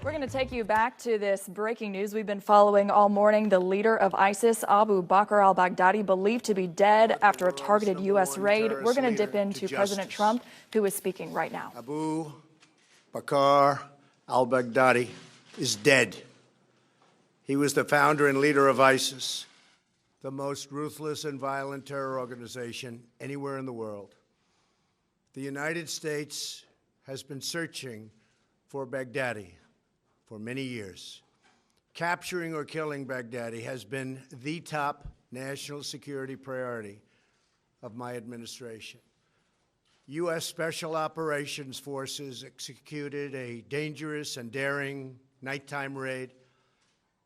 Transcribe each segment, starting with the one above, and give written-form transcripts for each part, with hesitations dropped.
We're going to take you back to this breaking news we've been following all morning. The leader of ISIS, Abu Bakr al-Baghdadi, believed to be dead after a targeted U.S. raid. We're going to dip into President Trump, who is speaking right now. Abu Bakr al-Baghdadi is dead. He was the founder and leader of ISIS, the most ruthless and violent terror organization anywhere in the world. The United States has been searching for Baghdadi for many years. Capturing or killing Baghdadi has been the top national security priority of my administration. U.S. Special Operations Forces executed a dangerous and daring nighttime raid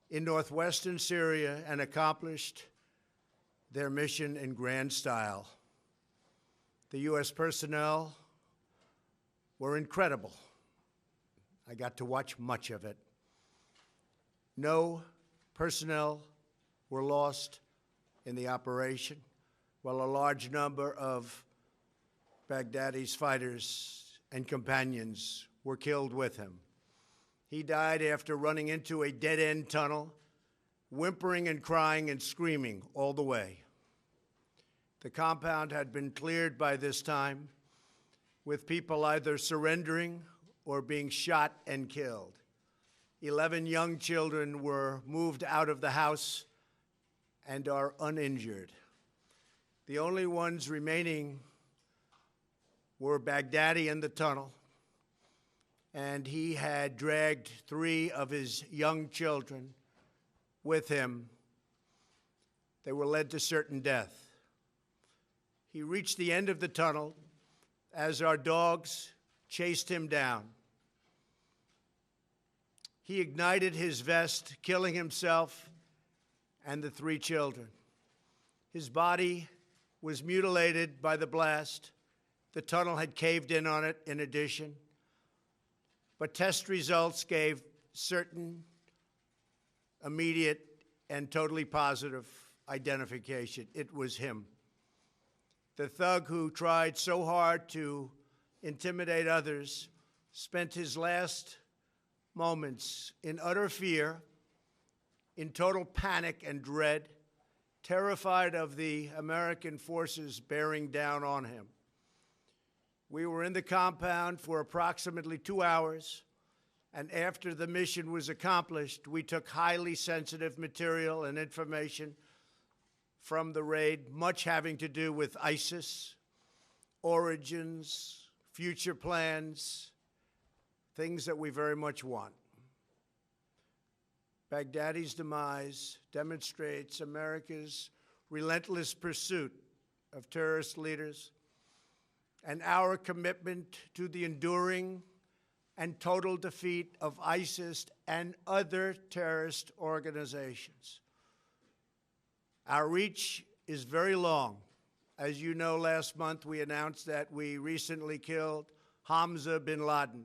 in northwestern Syria and accomplished their mission in grand style. The U.S. personnel were incredible. I got to watch much of it. No personnel were lost in the operation, while a large number of Baghdadi's fighters and companions were killed with him. He died after running into a dead-end tunnel, whimpering and crying and screaming all the way. The compound had been cleared by this time, with people either surrendering or being shot and killed. 11 young children were moved out of the house and are uninjured. The only ones remaining were Baghdadi in the tunnel, and he had dragged 3 of his young children with him. They were led to certain death. He reached the end of the tunnel as our dogs chased him down. He ignited his vest, killing himself and the 3 children. His body was mutilated by the blast. The tunnel had caved in on it in addition. But test results gave certain, immediate, and totally positive identification. It was him. The thug who tried so hard to intimidate others spent his last moments in utter fear, in total panic and dread, terrified of the American forces bearing down on him. We were in the compound for approximately 2 hours, and after the mission was accomplished, we took highly sensitive material and information from the raid, much having to do with ISIS, origins, future plans, things that we very much want. Baghdadi's demise demonstrates America's relentless pursuit of terrorist leaders and our commitment to the enduring and total defeat of ISIS and other terrorist organizations. Our reach is very long. As you know, last month we announced that we recently killed Osama bin Laden,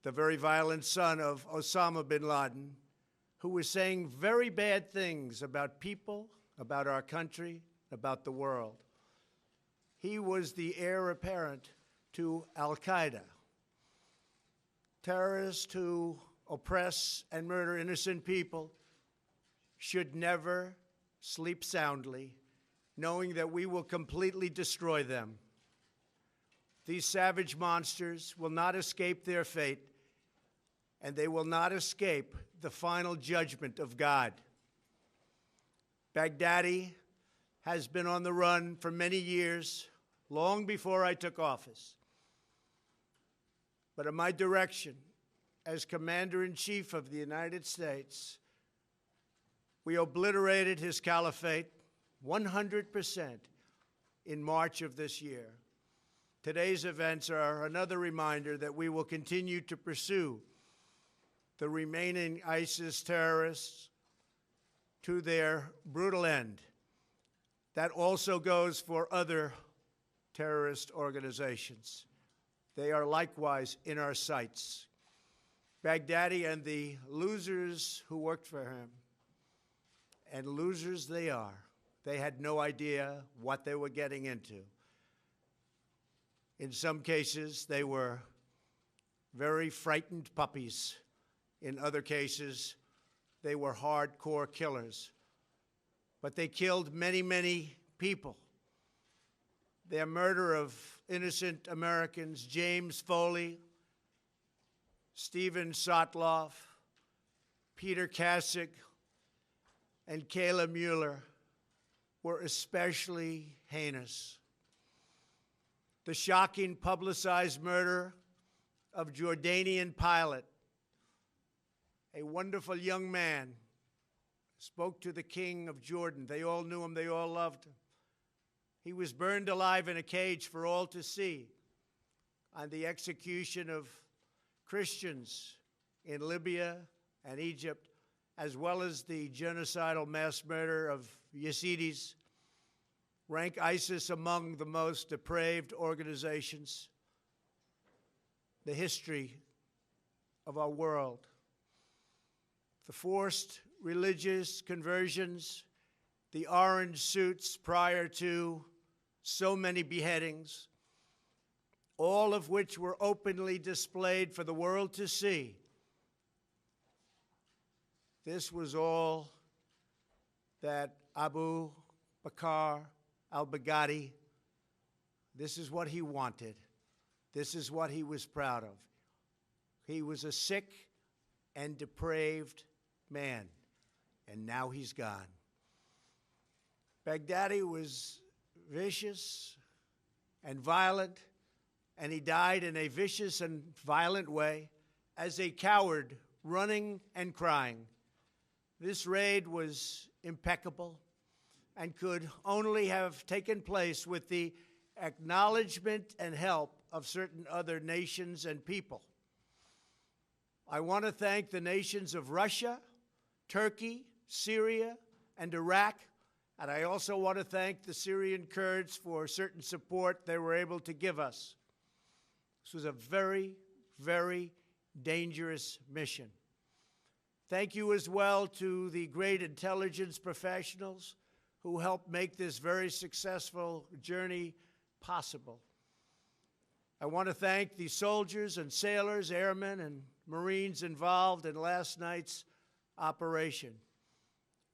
the very violent son of Osama bin Laden, who was saying very bad things about people, about our country, about the world. He was the heir apparent to al-Qaeda, terrorists who oppress and murder innocent people should never sleep soundly, knowing that we will completely destroy them. These savage monsters will not escape their fate, and they will not escape the final judgment of God. Baghdadi has been on the run for many years, long before I took office. But at my direction, as Commander-in-Chief of the United States, we obliterated his caliphate 100% in March of this year. Today's events are another reminder that we will continue to pursue the remaining ISIS terrorists to their brutal end. That also goes for other terrorist organizations. They are likewise in our sights. Baghdadi and the losers who worked for him, and losers they are. They had no idea what they were getting into. In some cases, they were very frightened puppies In other cases, they were hardcore killers. But they killed many, many people. Their murder of innocent Americans, James Foley, Stephen Sotloff, Peter Kasich, and Kayla Mueller, were especially heinous. The shocking publicized murder of Jordanian pilot, a wonderful young man, spoke to the king of Jordan. They all knew him, they all loved him. He was burned alive in a cage for all to see on the execution of Christians in Libya and Egypt, as well as the genocidal mass murder of Yazidis, rank ISIS among the most depraved organizations in the history of our world. The forced religious conversions, the orange suits prior to so many beheadings, all of which were openly displayed for the world to see. This was all that Abu Bakr al-Baghdadi, this is what he wanted. This is what he was proud of. He was a sick and depraved man, and now he's gone. Baghdadi was vicious and violent, and he died in a vicious and violent way as a coward, running and crying. This raid was impeccable and could only have taken place with the acknowledgement and help of certain other nations and people. I want to thank the nations of Russia, Turkey, Syria, and Iraq, and I also want to thank the Syrian Kurds for certain support they were able to give us. This was a very, very dangerous mission. Thank you as well to the great intelligence professionals who helped make this very successful journey possible. I want to thank the soldiers and sailors, airmen, and Marines involved in last night's operation.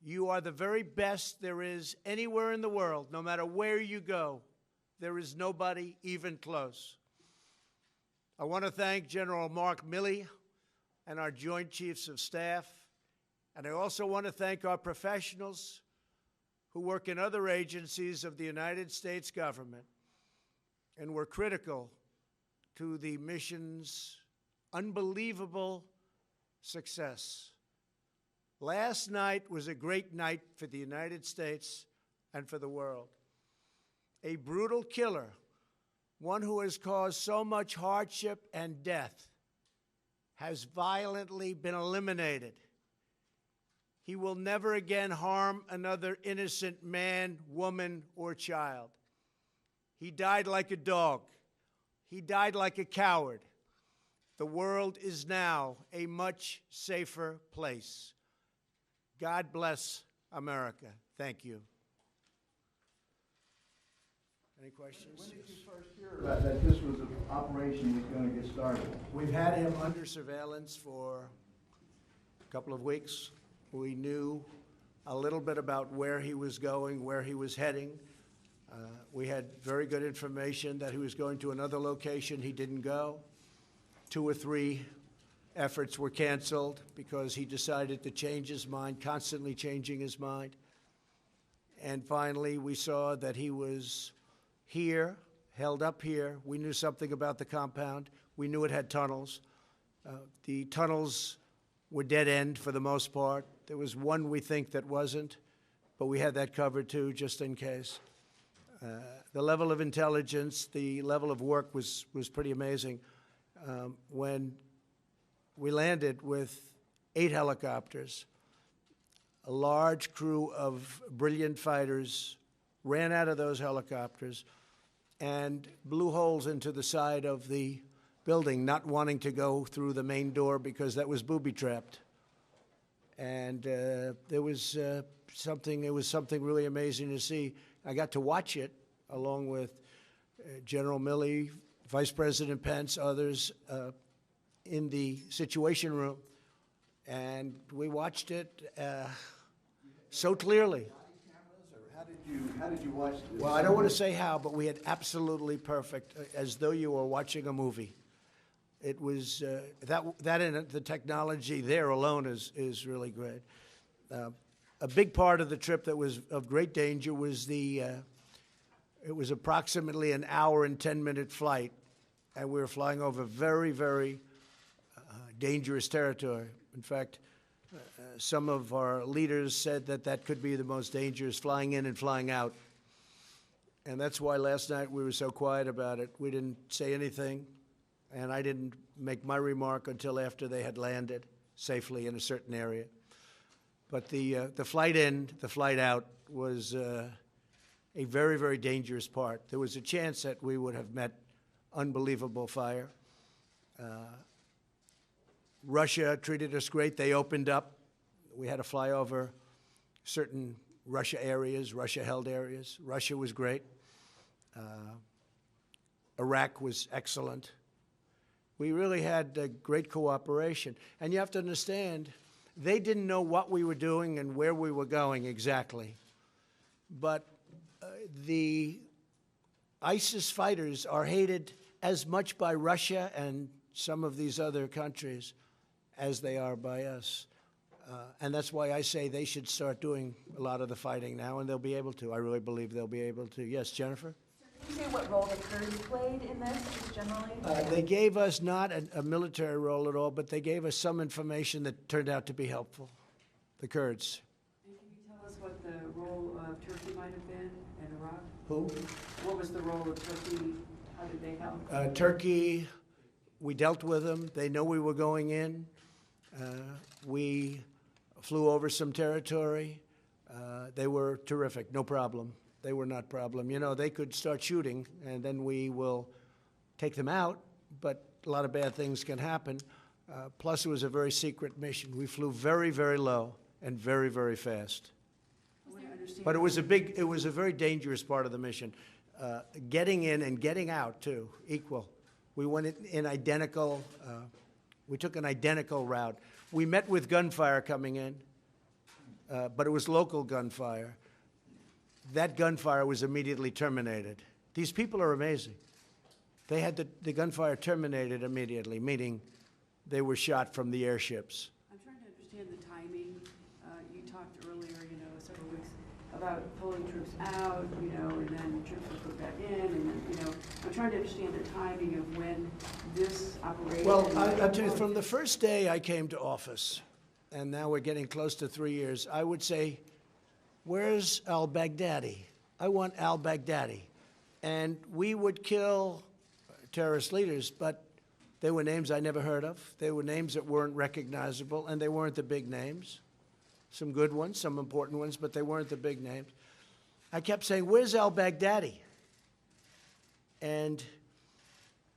You are the very best there is anywhere in the world. No matter where you go, there is nobody even close. I want to thank General Mark Milley and our Joint Chiefs of Staff. And I also want to thank our professionals who work in other agencies of the United States government and were critical to the mission's unbelievable success. Last night was a great night for the United States and for the world. A brutal killer, one who has caused so much hardship and death, has violently been eliminated. He will never again harm another innocent man, woman, or child. He died like a dog. He died like a coward. The world is now a much safer place. God bless America. Thank you. Any questions? When did you first hear about that this was an operation was going to get started? We've had him under surveillance for a couple of weeks. We knew a little bit about where he was going, where he was heading. We had very good information that he was going to another location. He didn't go. 2 or 3 efforts were canceled because he decided to change his mind, constantly changing his mind. And finally, we saw that he was here, held up here. We knew something about the compound. We knew it had tunnels. The tunnels were dead end for the most part. There was one we think that wasn't, but we had that covered too, just in case. The level of intelligence, the level of work was pretty amazing. When we landed with 8 helicopters, a large crew of brilliant fighters ran out of those helicopters and blew holes into the side of the building, not wanting to go through the main door because that was booby-trapped. And it was something really amazing to see. I got to watch it along with General Milley, Vice President Pence, others in the Situation Room. And we watched it so clearly. How did you watch this? Well, I don't want to say how, but we had absolutely perfect, as though you were watching a movie. It was that and the technology there alone is really great. A big part of the trip that was of great danger was it was approximately an hour and 10-minute flight, and we were flying over very, very dangerous territory. In fact, some of our leaders said that that could be the most dangerous, flying in and flying out. And that's why last night we were so quiet about it. We didn't say anything, and I didn't make my remark until after they had landed safely in a certain area. But the flight in, the flight out was a very, very dangerous part. There was a chance that we would have met unbelievable fire. Russia treated us great. They opened up. We had to fly over certain Russia areas, Russia-held areas. Russia was great. Iraq was excellent. We really had great cooperation. And you have to understand, they didn't know what we were doing and where we were going exactly. But the ISIS fighters are hated as much by Russia and some of these other countries as they are by us. And that's why I say they should start doing a lot of the fighting now, and they'll be able to. I really believe they'll be able to. Yes, Jennifer? Can you say what role the Kurds played in this, just generally? They gave us not a military role at all, but they gave us some information that turned out to be helpful, the Kurds. And can you tell us what the role of Turkey might have been in Iraq? Who? What was the role of Turkey? How did they help? Turkey, we dealt with them. They know we were going in. We flew over some territory. They were terrific, no problem. They were not problem. You know, they could start shooting, and then we will take them out, but a lot of bad things can happen. Plus, it was a very secret mission. We flew very, very low and very, very fast. But it was a very dangerous part of the mission. Getting in and getting out, too, equal. We went in identical, we took an identical route. We met with gunfire coming in, but it was local gunfire. That gunfire was immediately terminated. These people are amazing. They had the gunfire terminated immediately, meaning they were shot from the airships. I'm trying to understand the timing. You talked earlier, several weeks about pulling troops out, and then troops were put back in, and then, I'm trying to understand the timing of when this operation. Well, I'll tell you, from the first day I came to office, and now we're getting close to 3 years, I would say, where's al-Baghdadi? I want al-Baghdadi. And we would kill terrorist leaders, but they were names I never heard of. They were names that weren't recognizable, and they weren't the big names. Some good ones, some important ones, but they weren't the big names. I kept saying, where's al-Baghdadi? And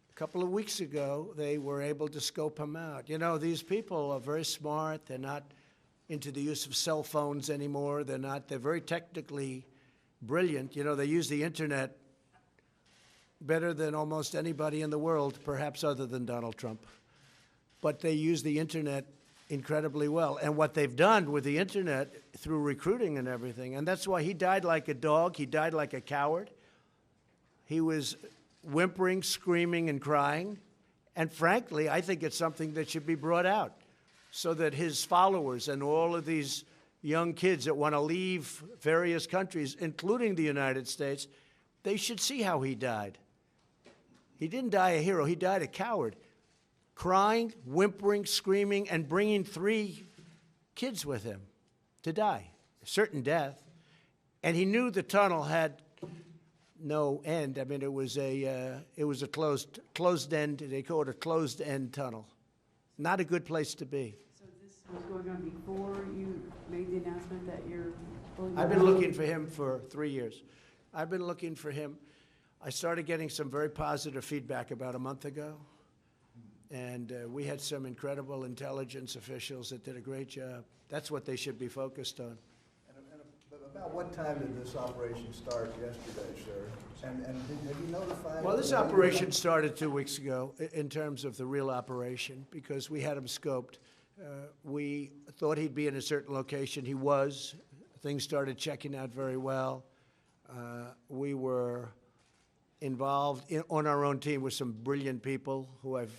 a couple of weeks ago, they were able to scope him out. These people are very smart. They're not into the use of cell phones anymore. They're very technically brilliant. They use the internet better than almost anybody in the world, perhaps other than Donald Trump. But they use the internet incredibly well. And what they've done with the internet through recruiting and everything, and that's why he died like a dog, he died like a coward. He was whimpering, screaming, and crying. And frankly, I think it's something that should be brought out, so that his followers and all of these young kids that want to leave various countries, including the United States, they should see how he died. He didn't die a hero. He died a coward, crying, whimpering, screaming, and bringing 3 kids with him to die, a certain death. And he knew the tunnel had no end. I mean, it was a closed end. They call it a closed end tunnel. Not a good place to be. So this was going on before you made the announcement that you're pulling I've been looking for him for 3 years. I've been looking for him. I started getting some very positive feedback about a month ago. And we had some incredible intelligence officials that did a great job. That's what they should be focused on. And about what time did this operation start yesterday, sir? And have you notified? Well, this operation started 2 weeks ago in terms of the real operation, because we had them scoped. We thought he'd be in a certain location. He was. Things started checking out very well. We were involved on our own team with some brilliant people who I've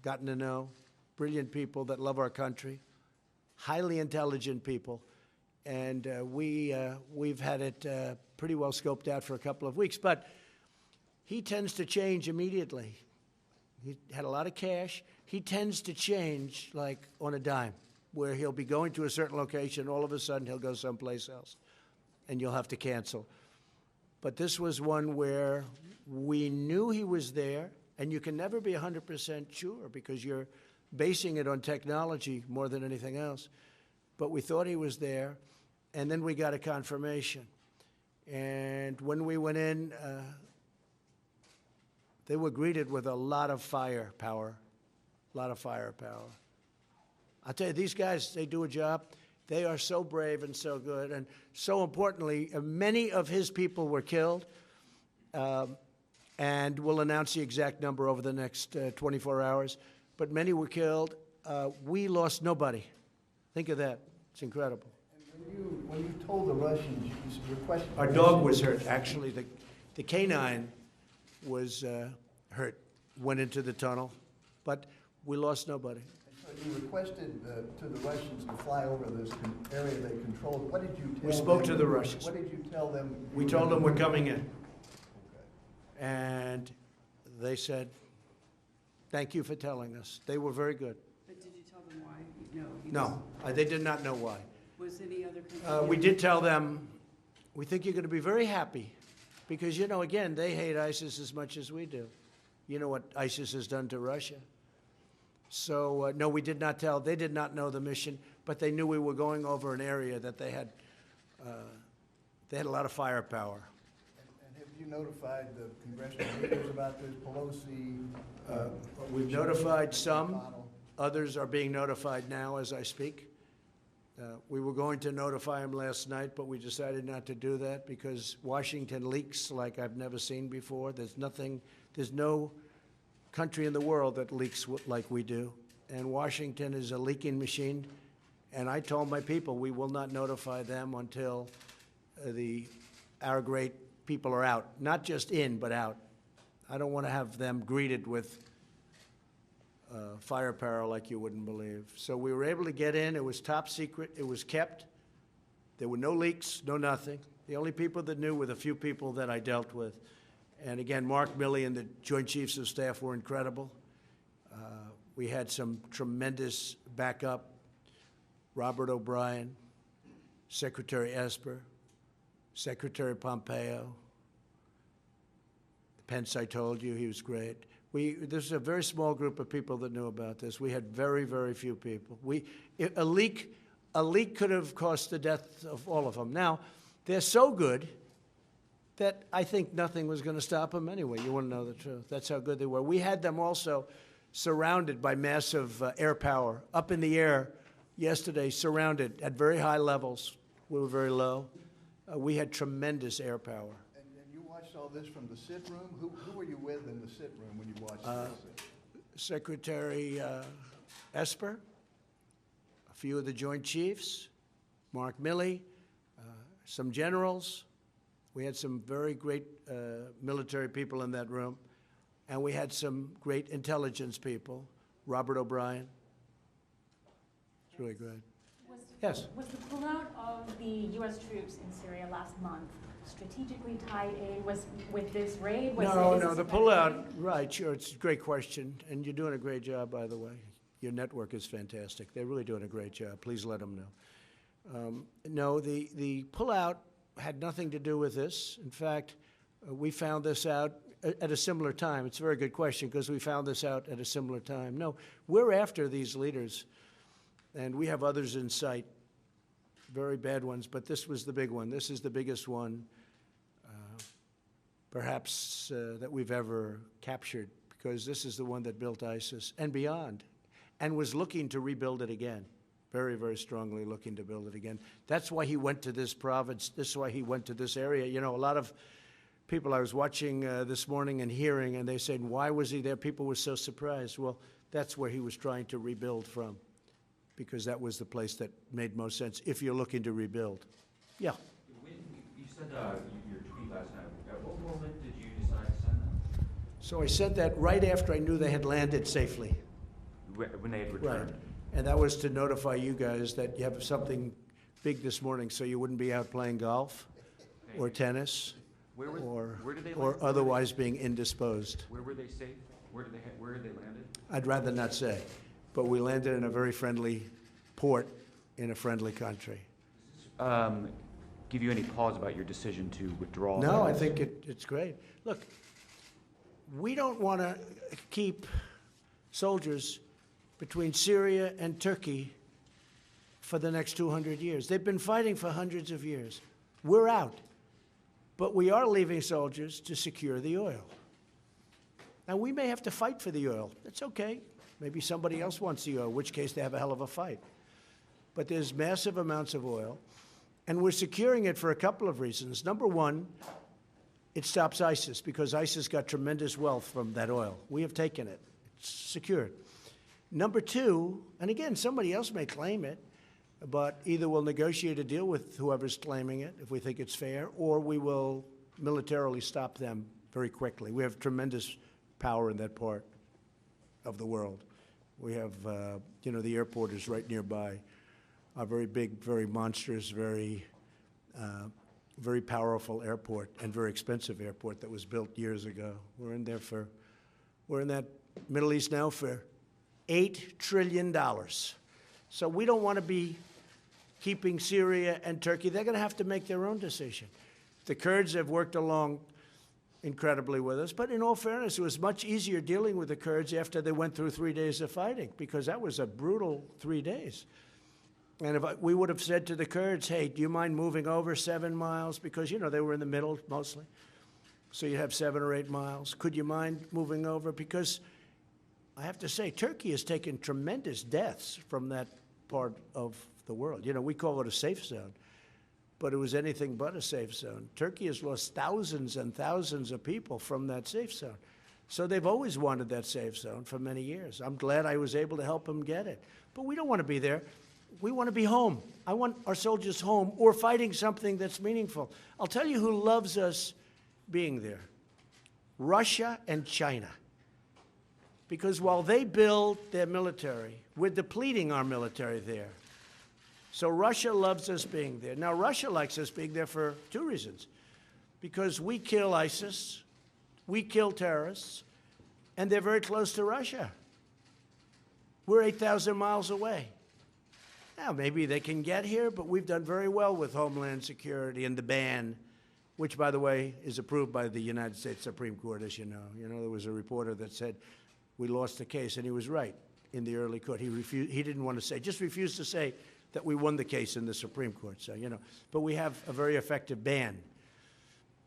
gotten to know, brilliant people that love our country, highly intelligent people. And we've had it pretty well scoped out for a couple of weeks. But he tends to change immediately. He had a lot of cash. He tends to change like on a dime, where he'll be going to a certain location, all of a sudden he'll go someplace else, and you'll have to cancel. But this was one where we knew he was there, and you can never be 100% sure because you're basing it on technology more than anything else. But we thought he was there, and then we got a confirmation. And when we went in, they were greeted with a lot of firepower, a lot of firepower. I'll tell you, these guys, they do a job. They are so brave and so good. And so importantly, many of his people were killed, and we'll announce the exact number over the next 24 hours. But many were killed. We lost nobody. Think of that. It's incredible. And when you told the Russians, you requested... Our dog was hurt. Actually, the canine was hurt, went into the tunnel. But we lost nobody. So you requested to the Russians to fly over this area they controlled. What did you tell them? We spoke to the Russians. What did you tell them? We told them we're coming in. Okay. And they said, thank you for telling us. They were very good. But did you tell them why? No. No, they did not know why. Was any other country? We did tell them, we think you're going to be very happy because, you know, again, they hate ISIS as much as we do. You know what ISIS has done to Russia. So, no, we did not tell. They did not know the mission, but they knew we were going over an area that they had a lot of firepower. And have you notified the congressional leaders about this? Pelosi? We've notified some. McConnell? Others are being notified now as I speak. We were going to notify them last night, but we decided not to do that because Washington leaks like I've never seen before. There's no country in the world that leaks like we do. And Washington is a leaking machine. And I told my people we will not notify them until our great people are out. Not just in, but out. I don't want to have them greeted with firepower like you wouldn't believe. So we were able to get in. It was top secret. It was kept. There were no leaks, no nothing. The only people that knew were the few people that I dealt with. And again, Mark Milley and the Joint Chiefs of Staff were incredible. We had some tremendous backup. Robert O'Brien, Secretary Esper, Secretary Pompeo. Pence, I told you, he was great. This is a very small group of people that knew about this. We had very, very few people. A leak could have cost the death of all of them. Now, they're so good that I think nothing was going to stop them anyway. You want to know the truth. That's how good they were. We had them also surrounded by massive air power, up in the air yesterday, surrounded at very high levels. We were very low. We had tremendous air power. And you watched all this from the sit room? Who were you with in the sit room when you watched this? Secretary Esper, a few of the Joint Chiefs, Mark Milley, some generals. We had some very great military people in that room, and we had some great intelligence people. Robert O'Brien. It's really good. Yes? Was the pullout of the U.S. troops in Syria last month strategically tied in with this raid? No, the pullout, right, sure, it's a great question, and you're doing a great job, by the way. Your network is fantastic. They're really doing a great job. Please let them know. No, the pullout had nothing to do with this. In fact, we found this out at a similar time. It's a very good question because we found this out at a similar time. No, we're after these leaders, and we have others in sight, very bad ones, but this was the big one. This is the biggest one, perhaps, that we've ever captured because this is the one that built ISIS and beyond and was looking to rebuild it again. Very, very strongly looking to build it again. That's why he went to this province. This is why he went to this area. You know, a lot of people I was watching this morning and hearing, and they said, why was he there? People were so surprised. Well, that's where he was trying to rebuild from. because that was the place that made most sense if you're looking to rebuild. Yeah. You said your tweet last night. At what moment did you decide to send that? So I sent that right after I knew they had landed safely. When they had Right. returned? And that was to notify you guys that you have something big this morning, so you wouldn't be out playing golf or tennis Where did they or land? otherwise being indisposed. Where were they safe? Where did they landed? I'd rather not say, but we landed in a very friendly port in a friendly country. Give you any pause about your decision to withdraw? No, I think it's great. Look, we don't want to keep soldiers between Syria and Turkey for the next 200 years. They've been fighting for hundreds of years. We're out. But we are leaving soldiers to secure the oil. Now, we may have to fight for the oil. That's okay. Maybe somebody else wants the oil, in which case they have a hell of a fight. But there's massive amounts of oil, and we're securing it for a couple of reasons. Number one, it stops ISIS, because ISIS got tremendous wealth from that oil. We have taken it. It's secured. Number two, and again, somebody else may claim it, but either we'll negotiate a deal with whoever's claiming it, if we think it's fair, or we will militarily stop them very quickly. We have tremendous power in that part of the world. We have, the airport is right nearby. A very big, very monstrous, very powerful airport and very expensive airport that was built years ago. We're in that Middle East now for $8 trillion. So we don't want to be keeping Syria and Turkey. They're going to have to make their own decision. The Kurds have worked along incredibly with us, but in all fairness, it was much easier dealing with the Kurds after they went through 3 days of fighting, because that was a brutal 3 days. And if we would have said to the Kurds, hey, do you mind moving over 7 miles? Because, they were in the middle mostly. So you have 7 or 8 miles. Could you mind moving over? Because I have to say, Turkey has taken tremendous deaths from that part of the world. We call it a safe zone, but it was anything but a safe zone. Turkey has lost thousands and thousands of people from that safe zone. So they've always wanted that safe zone for many years. I'm glad I was able to help them get it. But we don't want to be there. We want to be home. I want our soldiers home or fighting something that's meaningful. I'll tell you who loves us being there. Russia and China. Because while they build their military, we're depleting our military there. So Russia loves us being there. Now, Russia likes us being there for 2 reasons. Because we kill ISIS, we kill terrorists, and they're very close to Russia. We're 8,000 miles away. Now, maybe they can get here, but we've done very well with Homeland Security and the ban, which, by the way, is approved by the United States Supreme Court, as you know. There was a reporter that said we lost the case, and he was right in the early court. He didn't want to say, just refused to say that we won the case in the Supreme Court. So, but we have a very effective ban,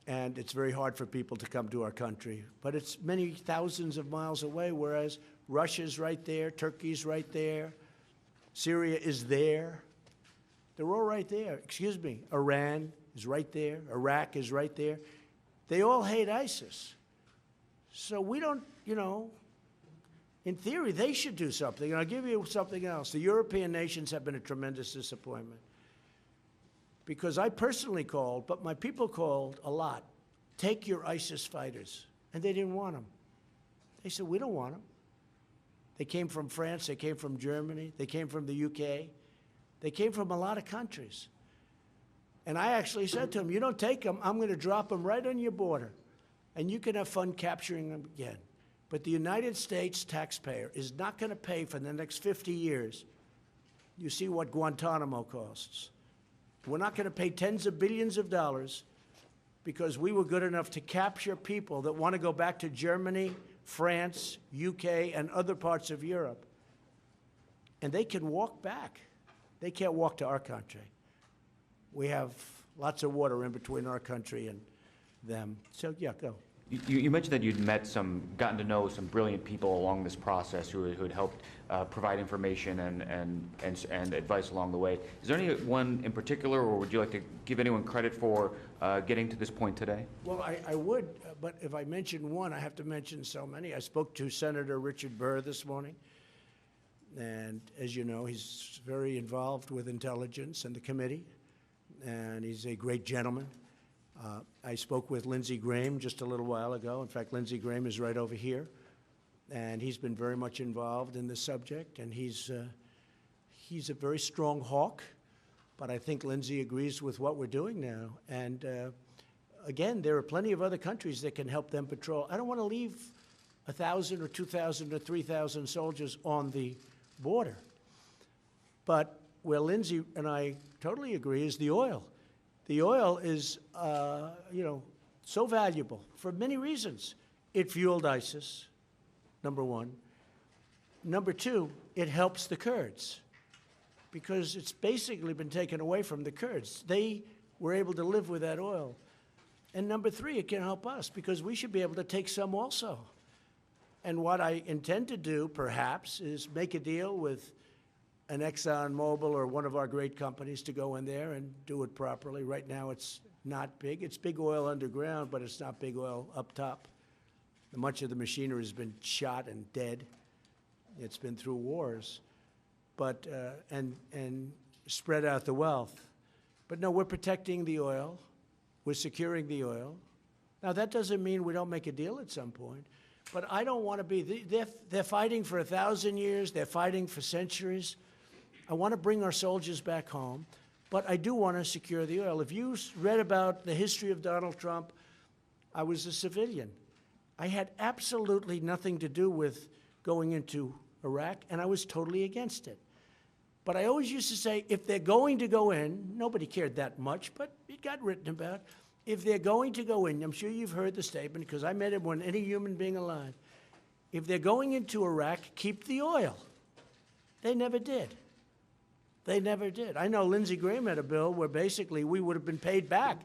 and it's very hard for people to come to our country. But it's many thousands of miles away, whereas Russia's right there, Turkey's right there, Syria is there. They're all right there. Excuse me, Iran is right there, Iraq is right there. They all hate ISIS. So we don't, in theory, they should do something. And I'll give you something else. The European nations have been a tremendous disappointment. Because I personally called, but my people called a lot, take your ISIS fighters. And they didn't want them. They said, we don't want them. They came from France, they came from Germany, they came from the UK. They came from a lot of countries. And I actually said to them, you don't take them, I'm going to drop them right on your border. And you can have fun capturing them again. But the United States taxpayer is not going to pay for the next 50 years. You see what Guantanamo costs. We're not going to pay tens of billions of dollars because we were good enough to capture people that want to go back to Germany, France, UK, and other parts of Europe. And they can walk back. They can't walk to our country. We have lots of water in between our country and them. So, yeah, go. You mentioned that you'd gotten to know some brilliant people along this process who had helped provide information and advice along the way. Is there anyone in particular, or would you like to give anyone credit for getting to this point today? Well, I would, but if I mention one, I have to mention so many. I spoke to Senator Richard Burr this morning. And as you know, he's very involved with intelligence and the committee, and he's a great gentleman. I spoke with Lindsey Graham just a little while ago. In fact, Lindsey Graham is right over here, and he's been very much involved in this subject, and he's a very strong hawk, but I think Lindsey agrees with what we're doing now. And again, there are plenty of other countries that can help them patrol. I don't want to leave 1,000 or 2,000 or 3,000 soldiers on the border. But where Lindsey and I totally agree is the oil. The oil is, so valuable for many reasons. It fueled ISIS, number one. Number two, it helps the Kurds because it's basically been taken away from the Kurds. They were able to live with that oil. And number three, it can help us because we should be able to take some also. And what I intend to do, perhaps, is make a deal with an ExxonMobil or one of our great companies to go in there and do it properly. Right now, it's not big. It's big oil underground, but it's not big oil up top. Much of the machinery has been shot and dead. It's been through wars, but and spread out the wealth. But no, we're protecting the oil. We're securing the oil. Now, that doesn't mean we don't make a deal at some point. But I don't want to be, they're fighting for 1,000 years. They're fighting for centuries. I want to bring our soldiers back home, but I do want to secure the oil. If you read about the history of Donald Trump, I was a civilian. I had absolutely nothing to do with going into Iraq, and I was totally against it. But I always used to say, if they're going to go in, nobody cared that much, but it got written about. If they're going to go in, I'm sure you've heard the statement, because I met it when any human being alive. If they're going into Iraq, keep the oil. They never did. They never did. I know Lindsey Graham had a bill where basically we would have been paid back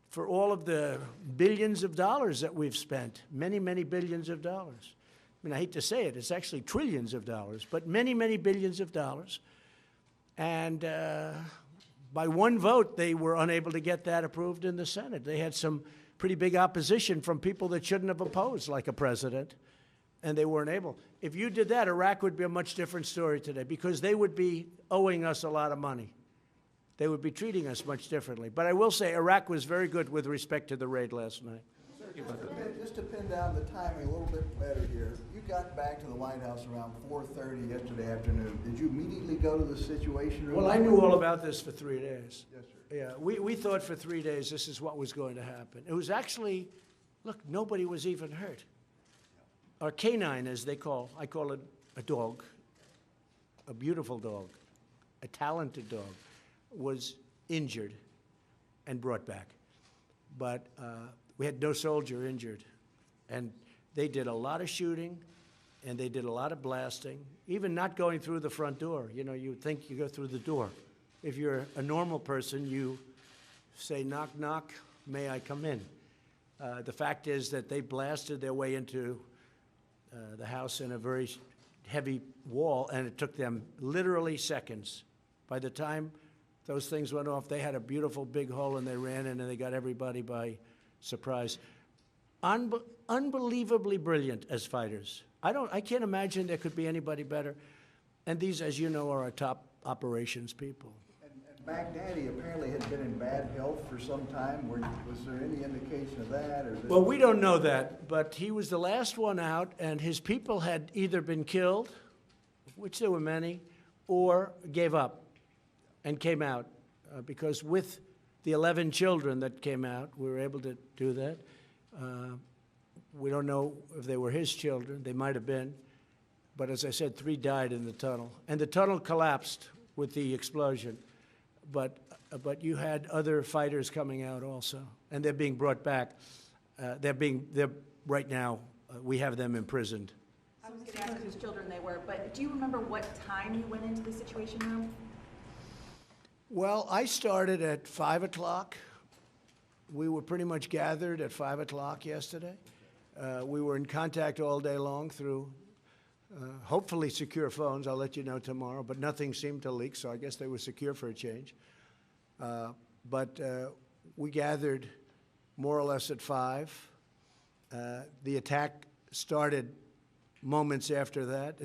for all of the billions of dollars that we've spent, many, many billions of dollars. I mean, I hate to say it, it's actually trillions of dollars, but many, many billions of dollars. And by one vote, they were unable to get that approved in the Senate. They had some pretty big opposition from people that shouldn't have opposed, like a president, and they weren't able. If you did that, Iraq would be a much different story today because they would be owing us a lot of money. They would be treating us much differently. But I will say Iraq was very good with respect to the raid last night. Just to pin down the timing a little bit better here, you got back to the White House around 4:30 yesterday afternoon. Did you immediately go to the Situation Room? Well, I knew all about this for 3 days. Yes, sir. Yeah, we thought for 3 days this is what was going to happen. It was actually, look, nobody was even hurt. Our canine, as they call, I call it a dog, a beautiful dog, a talented dog, was injured and brought back. But we had no soldier injured. And they did a lot of shooting, and they did a lot of blasting, even not going through the front door. You know, you would think you go through the door. If you're a normal person, you say, knock, knock, may I come in? The fact is that they blasted their way into the house in a very heavy wall, and it took them literally seconds. By the time those things went off, they had a beautiful big hole, and they ran in, and they got everybody by surprise. Unbelievably brilliant as fighters. I can't imagine there could be anybody better. And these, as you know, are our top operations people. And Baghdadi apparently had been in bad health for some time. Was there any indication of that? Or Well, we don't know that, but he was the last one out, and his people had either been killed, which there were many, or gave up and came out. Because with the 11 children that came out, we were able to do that. We don't know if they were his children. They might have been. But as I said, 3 died in the tunnel. And the tunnel collapsed with the explosion. But you had other fighters coming out also. And they're being brought back. They're right now, we have them imprisoned. I was going to ask whose children they were, but do you remember what time you went into the Situation Room? Well, I started at 5 o'clock. We were pretty much gathered at 5 o'clock yesterday. We were in contact all day long through hopefully secure phones. I'll let you know tomorrow, but nothing seemed to leak, so I guess they were secure for a change. But we gathered more or less at 5. The attack started moments after that.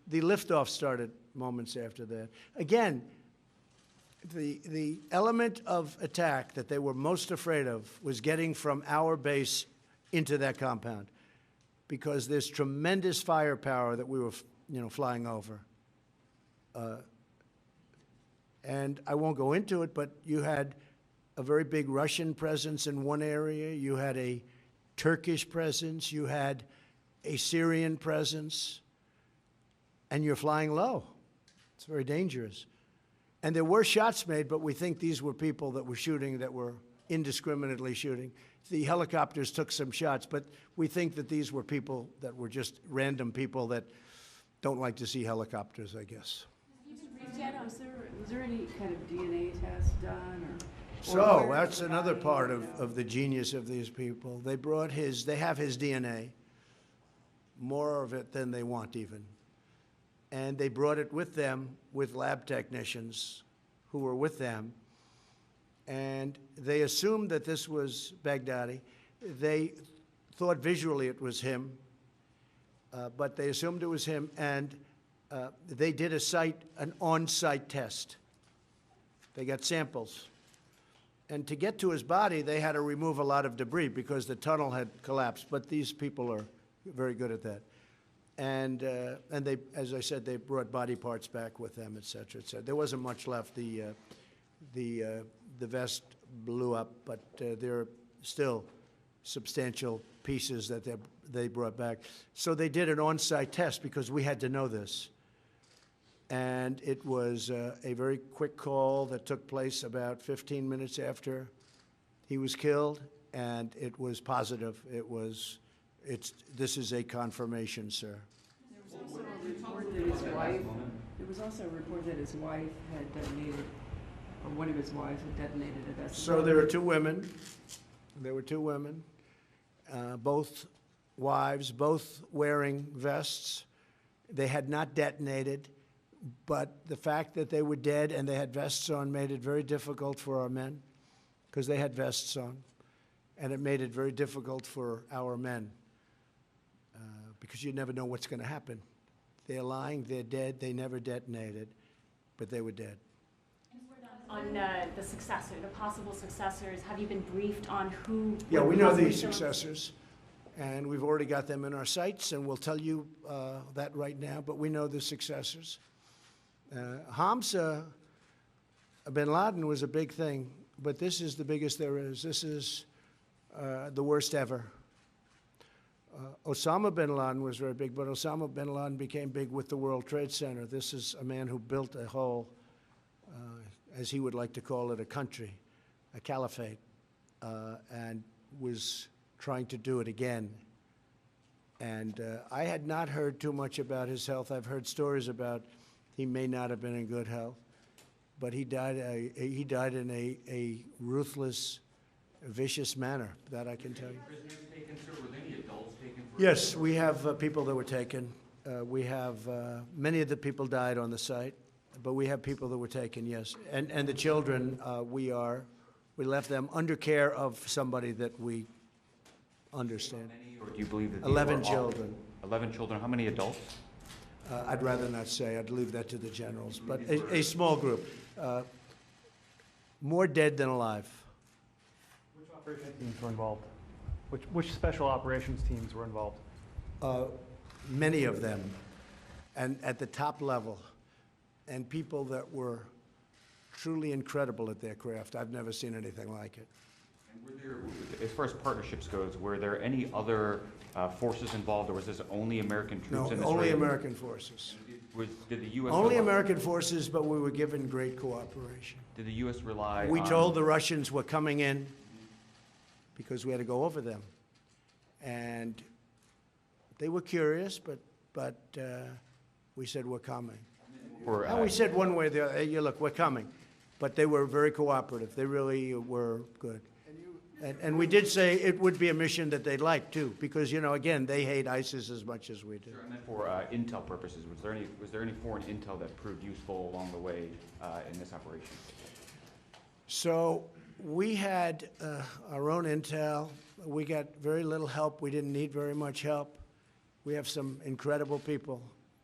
the liftoff started moments after that. Again, the element of attack that they were most afraid of was getting from our base into that compound, because there's tremendous firepower that we were, flying over. And I won't go into it, but you had a very big Russian presence in one area. You had a Turkish presence. You had a Syrian presence. And you're flying low. It's very dangerous. And there were shots made, but we think these were people that were shooting, that were indiscriminately shooting. The helicopters took some shots, but we think that these were people that were just random people that don't like to see helicopters, I guess. Was there any kind of DNA test done, or? So that's another part of the genius of these people. They have his DNA, more of it than they want even. And they brought it with them with lab technicians who were with them. And they assumed that this was Baghdadi. They thought visually it was him, but they assumed it was him. And they did an on-site test. They got samples. And to get to his body, they had to remove a lot of debris because the tunnel had collapsed. But these people are very good at that. And they, as I said, they brought body parts back with them, et cetera, et cetera. There wasn't much left. The vest blew up, but there are still substantial pieces that they brought back. So they did an on-site test because we had to know this. And it was a very quick call that took place about 15 minutes after he was killed, and it was positive. This is a confirmation, sir. There was also a report that his wife had detonated, or one of his wives had detonated a vest. So there were two women. There were two women, both wives, both wearing vests. They had not detonated, but the fact that they were dead and they had vests on made it very difficult for our men, because they had vests on, and it made it very difficult for our men, because you never know what's going to happen. They're lying, they're dead, they never detonated, but they were dead. On the successor, the possible successors, have you been briefed on who? Yeah, we would know possibly these fill- successors, and we've already got them in our sights, and we'll tell you that right now, but we know the successors. Hamza bin Laden was a big thing, but this is the biggest there is. This is the worst ever. Osama bin Laden was very big, but Osama bin Laden became big with the World Trade Center. This is a man who built a whole, as he would like to call it, a country, a caliphate, and was trying to do it again. And I had not heard too much about his health. I've heard stories about he may not have been in good health, but he died in a ruthless, vicious manner, that I can tell you. Prisoners taken, sir? Were there any adults taken? Yes, we have people that were taken. We have, many of the people died on the site, but we have people that were taken, yes. And the children, we left them under care of somebody that we understand. Many, or do you believe that these 11 were all- children. 11 children. How many adults? I'd rather not say. I'd leave that to the generals. But a small group. More dead than alive. Which operation teams were involved? Which special operations teams were involved? Many of them, and at the top level, and people that were truly incredible at their craft. I've never seen anything like it. And were there, as far as partnerships goes, were there any other forces involved, or was this only American troops No, in this only raid? American forces. Did the U.S. Only rely- American forces, but we were given great cooperation. Did the U.S. rely We on- told the Russians we're coming in because we had to go over them. And they were curious, but we said we're coming. or, And we said one way or the other, hey, you look, we're coming. But they were very cooperative. They really were good. And we did say it would be a mission that they'd like, too, because, again, they hate ISIS as much as we do. For intel purposes, was there any foreign intel that proved useful along the way in this operation? So we had our own intel. We got very little help. We didn't need very much help. We have some incredible people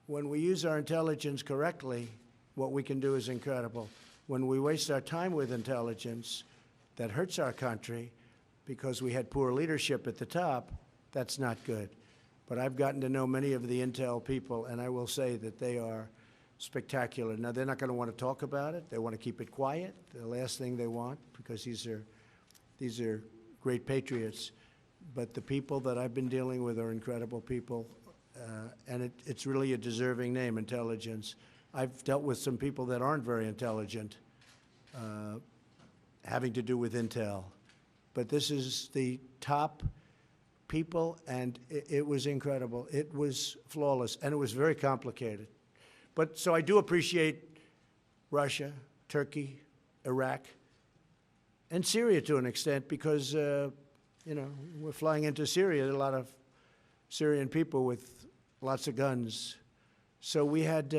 when we use our intelligence correctly, what we can do is incredible. When we waste our time with intelligence, that hurts our country because we had poor leadership at the top, that's not good. But I've gotten to know many of the intel people, and I will say that they are spectacular. Now, they're not going to want to talk about it. They want to keep it quiet, the last thing they want, because these are great patriots. But the people that I've been dealing with are incredible people, and it's really a deserving name, intelligence. I've dealt with some people that aren't very intelligent, having to do with intel. But this is the top people, and it was incredible. It was flawless, and it was very complicated. But so I do appreciate Russia, Turkey, Iraq, and Syria to an extent, because, you know, we're flying into Syria. There are a lot of Syrian people with lots of guns. So we had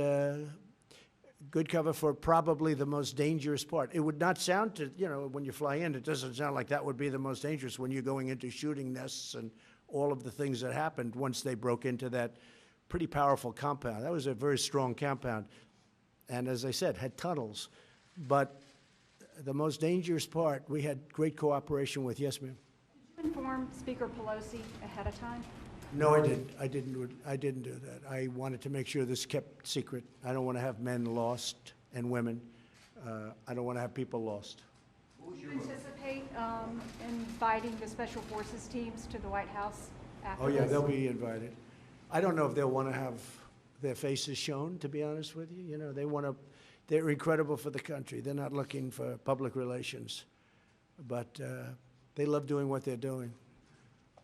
good cover for probably the most dangerous part. It would not sound to, you know, when you fly in, it doesn't sound like that would be the most dangerous when you're going into shooting nests and all of the things that happened once they broke into that pretty powerful compound. That was a very strong compound. And as I said, had tunnels. But the most dangerous part, we had great cooperation with. Yes, ma'am? Did you inform Speaker Pelosi ahead of time? No, I didn't. I didn't do that. I wanted to make sure this kept secret. I don't want to have men lost and women. I don't want to have people lost. Do you anticipate inviting the Special Forces teams to the White House after Oh, yeah, this? they'll be invited. I don't know if they'll want to have their faces shown, to be honest with you. You know, they're incredible for the country. They're not looking for public relations. But they love doing what they're doing.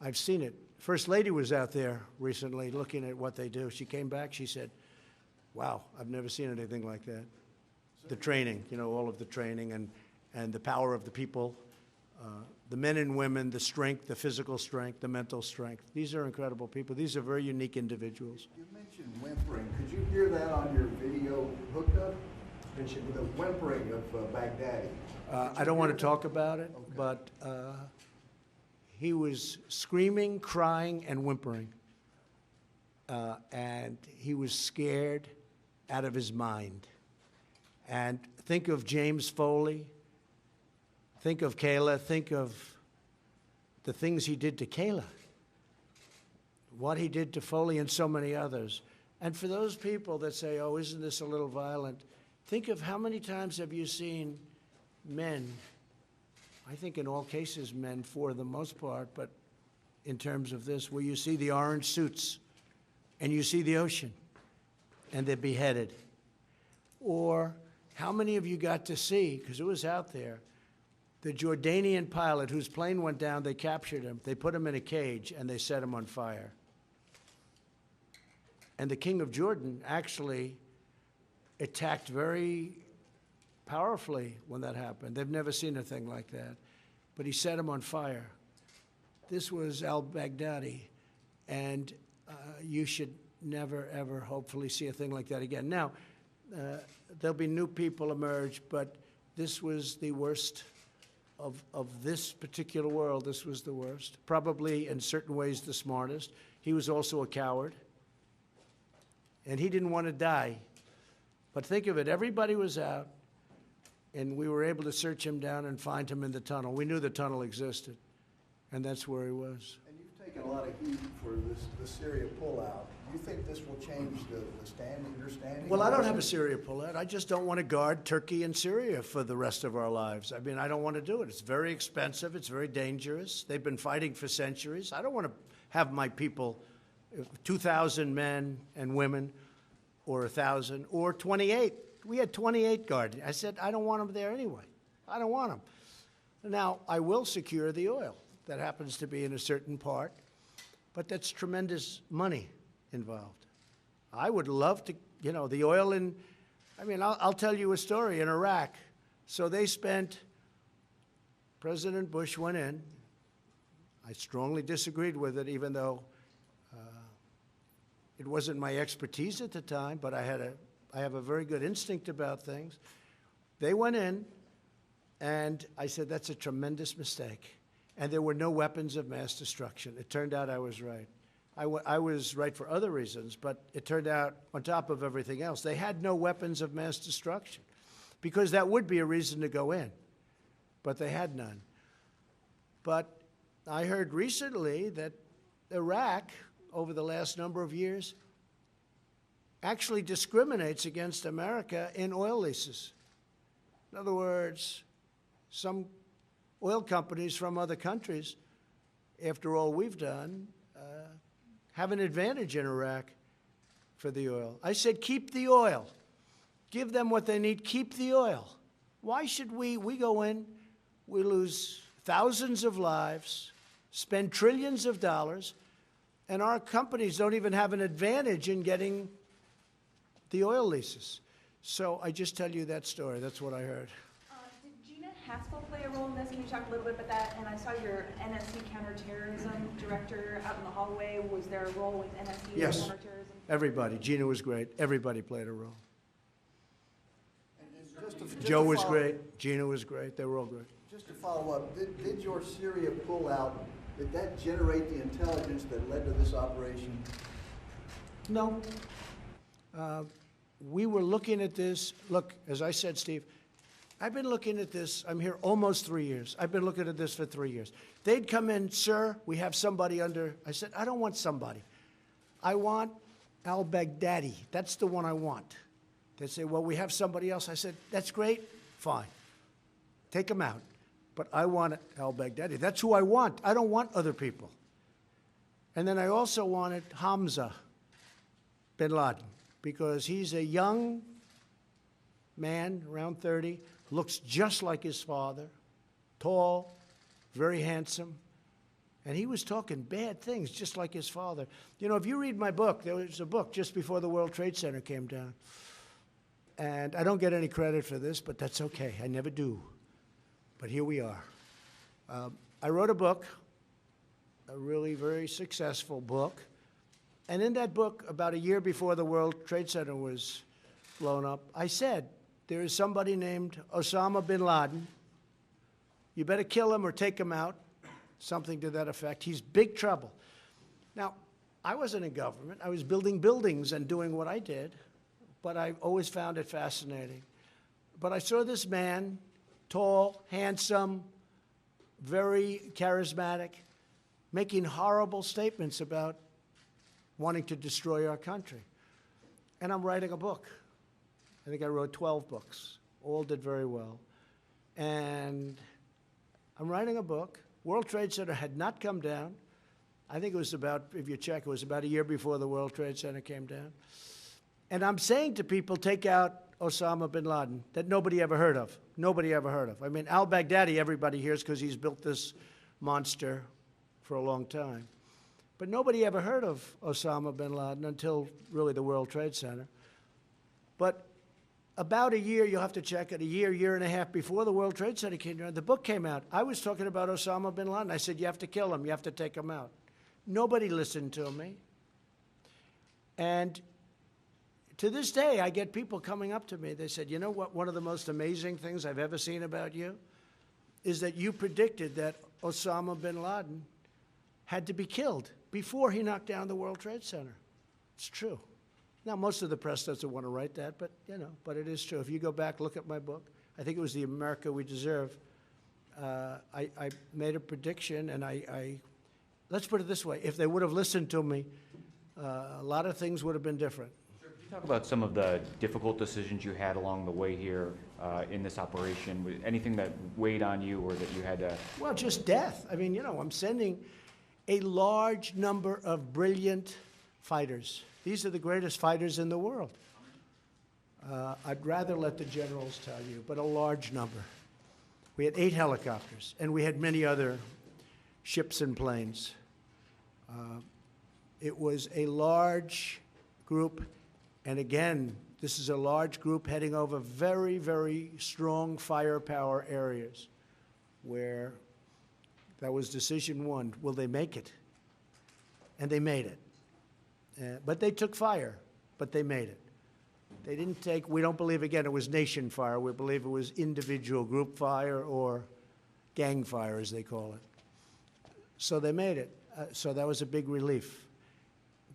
I've seen it. First Lady was out there recently looking at what they do. She came back, she said, wow, I've never seen anything like that. The training, you know, all of the training and the power of the people, the men and women, the strength, the physical strength, the mental strength. These are incredible people. These are very unique individuals. You mentioned whimpering. Could you hear that on your video hookup? The whimpering of Baghdadi. I don't want to talk about it, Okay. but he was screaming, crying, and whimpering. And he was scared out of his mind. And think of James Foley. Think of Kayla. Think of the things he did to Kayla. What he did to Foley and so many others. And for those people that say, oh, isn't this a little violent? Think of how many times have you seen men, I think in all cases men for the most part, but in terms of this, where you see the orange suits and you see the ocean and they're beheaded. Or how many of you got to see, because it was out there, the Jordanian pilot whose plane went down, they captured him, they put him in a cage, and they set him on fire. And the king of Jordan actually attacked very powerfully when that happened. They've never seen a thing like that. But he set him on fire. This was al-Baghdadi, and you should never, ever, hopefully, see a thing like that again. Now, there'll be new people emerge, but this was the worst of this particular world. This was the worst. Probably, in certain ways, the smartest. He was also a coward, and he didn't want to die. But think of it, everybody was out, and we were able to search him down and find him in the tunnel. We knew the tunnel existed, and that's where he was. And you've taken a lot of heat for the Syria pullout. Do you think this will change the standing, your standing? Well, I don't have a Syria pullout. I just don't want to guard Turkey and Syria for the rest of our lives. I mean, I don't want to do it. It's very expensive. It's very dangerous. They've been fighting for centuries. I don't want to have my people, 2,000 men and women, or 1,000, or 28. We had 28 guarding. I said, I don't want them there anyway. I don't want them. Now, I will secure the oil. That happens to be in a certain part, but that's tremendous money involved. I would love to, you know, the oil in, I mean, I'll tell you a story in Iraq. So they spent, President Bush went in. I strongly disagreed with it, even though it wasn't my expertise at the time, but I have a very good instinct about things. They went in, and I said, that's a tremendous mistake. And there were no weapons of mass destruction. It turned out I was right. I was right for other reasons, but it turned out, on top of everything else, they had no weapons of mass destruction, because that would be a reason to go in, but they had none. But I heard recently that Iraq, over the last number of years, actually discriminates against America in oil leases. In other words, some oil companies from other countries, after all we've done, have an advantage in Iraq for the oil. I said, keep the oil. Give them what they need. Keep the oil. Why should we go in, we lose thousands of lives, spend trillions of dollars, and our companies don't even have an advantage in getting the oil leases. So I just tell you that story. That's what I heard. Did Gina Haspel play a role in this? Can you talk a little bit about that? And I saw your NSC counterterrorism director out in the hallway. Was there a role with NSC Yes. counterterrorism? Everybody. Gina was great. Everybody played a role. Just to Joe was follow- great. Gina was great. They were all great. Just to follow up, did your Syria pullout, did that generate the intelligence that led to this operation? No. We were looking at this. Look, as I said, Steve, I've been looking at this. I'm here almost 3 years. I've been looking at this for 3 years. They'd come in, sir, we have somebody under. I said, I don't want somebody. I want al-Baghdadi. That's the one I want. They'd say, well, we have somebody else. I said, that's great. Fine. Take him out. But I want al-Baghdadi. That's who I want. I don't want other people. And then I also wanted Hamza bin Laden, because he's a young man, around 30, looks just like his father, tall, very handsome, and he was talking bad things just like his father. You know, if you read my book, there was a book just before the World Trade Center came down, and I don't get any credit for this, but that's okay. I never do. But here we are. I wrote a book, a really very successful book, and in that book, about a year before the World Trade Center was blown up, I said, there is somebody named Osama bin Laden. You better kill him or take him out, something to that effect. He's big trouble. Now, I wasn't in government. I was building buildings and doing what I did, but I always found it fascinating. But I saw this man, tall, handsome, very charismatic, making horrible statements about wanting to destroy our country. And I'm writing a book. I think I wrote 12 books. All did very well. And I'm writing a book. World Trade Center had not come down. I think it was about, if you check, it was about a year before the World Trade Center came down. And I'm saying to people, take out Osama bin Laden, that nobody ever heard of. Nobody ever heard of. I mean, al-Baghdadi, everybody hears because he's built this monster for a long time. But nobody ever heard of Osama bin Laden until really the World Trade Center. But about a year, you'll have to check it, a year and a half before the World Trade Center came down, the book came out. I was talking about Osama bin Laden. I said, you have to kill him. You have to take him out. Nobody listened to me. And to this day, I get people coming up to me. They said, you know what, one of the most amazing things I've ever seen about you is that you predicted that Osama bin Laden had to be killed before he knocked down the World Trade Center. It's true. Now, most of the press doesn't want to write that, but, you know, but it is true. If you go back, look at my book. I think it was The America We Deserve. I made a prediction, and let's put it this way. If they would have listened to me, a lot of things would have been different. Can you talk about some of the difficult decisions you had along the way here in this operation? Anything that weighed on you or that you had to... Well, just death. I mean, you know, I'm sending a large number of brilliant fighters. These are the greatest fighters in the world. I'd rather let the generals tell you, but a large number. We had 8 helicopters, and we had many other ships and planes. It was a large group, and again, this is a large group heading over very, very strong firepower areas where that was decision one. Will they make it? And they made it. But they took fire, but they made it. They didn't take, we don't believe, again, it was nation fire. We believe it was individual group fire or gang fire, as they call it. So they made it. So that was a big relief.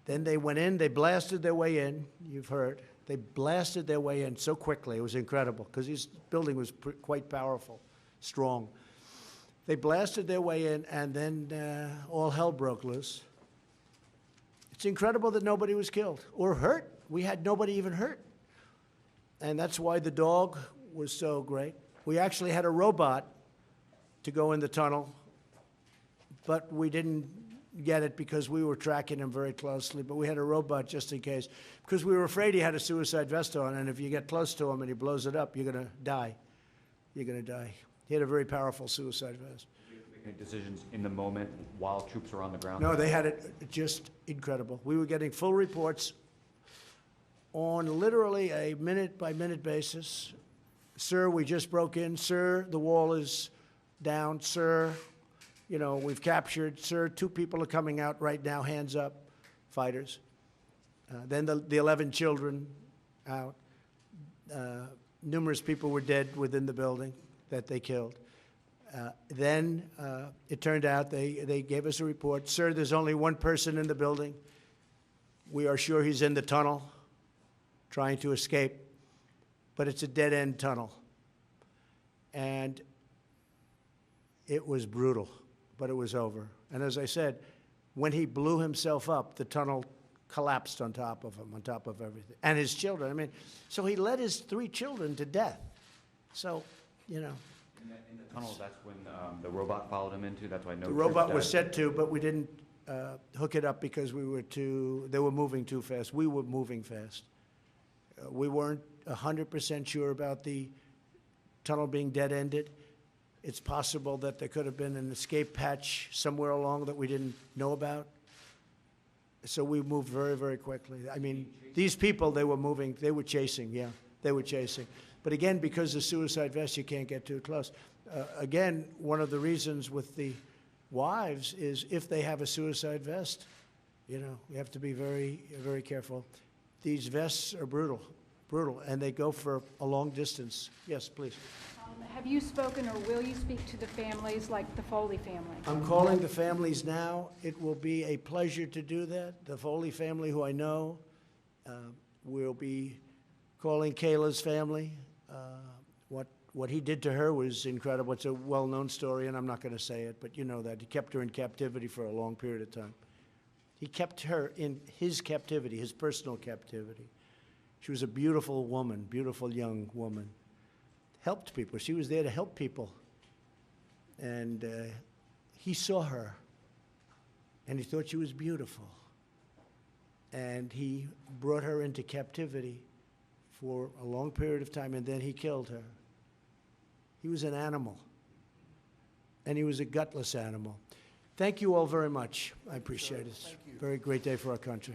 Then they went in, they blasted their way in, you've heard. They blasted their way in so quickly, it was incredible, because his building was quite powerful, strong. They blasted their way in, and then all hell broke loose. It's incredible that nobody was killed or hurt. We had nobody even hurt. And that's why the dog was so great. We actually had a robot to go in the tunnel, but we didn't get it because we were tracking him very closely, but we had a robot just in case, because we were afraid he had a suicide vest on, and if you get close to him and he blows it up, you're going to die. You're going to die. He had a very powerful suicide vest. Making decisions in the moment while troops are on the ground? No, they had it just incredible. We were getting full reports on literally a minute-by-minute basis. Sir, we just broke in. Sir, the wall is down. Sir, you know, we've captured. Sir, 2 people are coming out right now, hands up, fighters. Then the 11 children out. Numerous people were dead within the building that they killed. Then it turned out they gave us a report. Sir, there's only 1 person in the building. We are sure he's in the tunnel trying to escape, but it's a dead-end tunnel. And it was brutal, but it was over. And as I said, when he blew himself up, the tunnel collapsed on top of him, on top of everything. And his children, I mean, so he led his 3 children to death. So, you know. In the tunnel, that's when the robot followed him into, that's why no The robot troops was died. set to, but we didn't hook it up because they were moving too fast. We were moving fast. We weren't 100% sure about the tunnel being dead-ended. It's possible that there could have been an escape hatch somewhere along that we didn't know about. So we moved very, very quickly. I mean, these people, they were moving, they were chasing, yeah, they were chasing. But again, because of suicide vests, you can't get too close. Again, one of the reasons with the wives is if they have a suicide vest, you know, you have to be very, very careful. These vests are brutal, and they go for a long distance. Yes, please. Have you spoken or will you speak to the families, like the Foley family? I'm calling the families now. It will be a pleasure to do that. The Foley family, who I know, will be calling Kayla's family. What he did to her was incredible. It's a well-known story, and I'm not going to say it, but you know that. He kept her in captivity for a long period of time. He kept her in his captivity, his personal captivity. She was a beautiful woman, beautiful young woman. Helped people. She was there to help people. And he saw her, and he thought she was beautiful. And he brought her into captivity for a long period of time, and then he killed her. He was an animal, and he was a gutless animal. Thank you all very much. I appreciate it. It's a very great day for our country.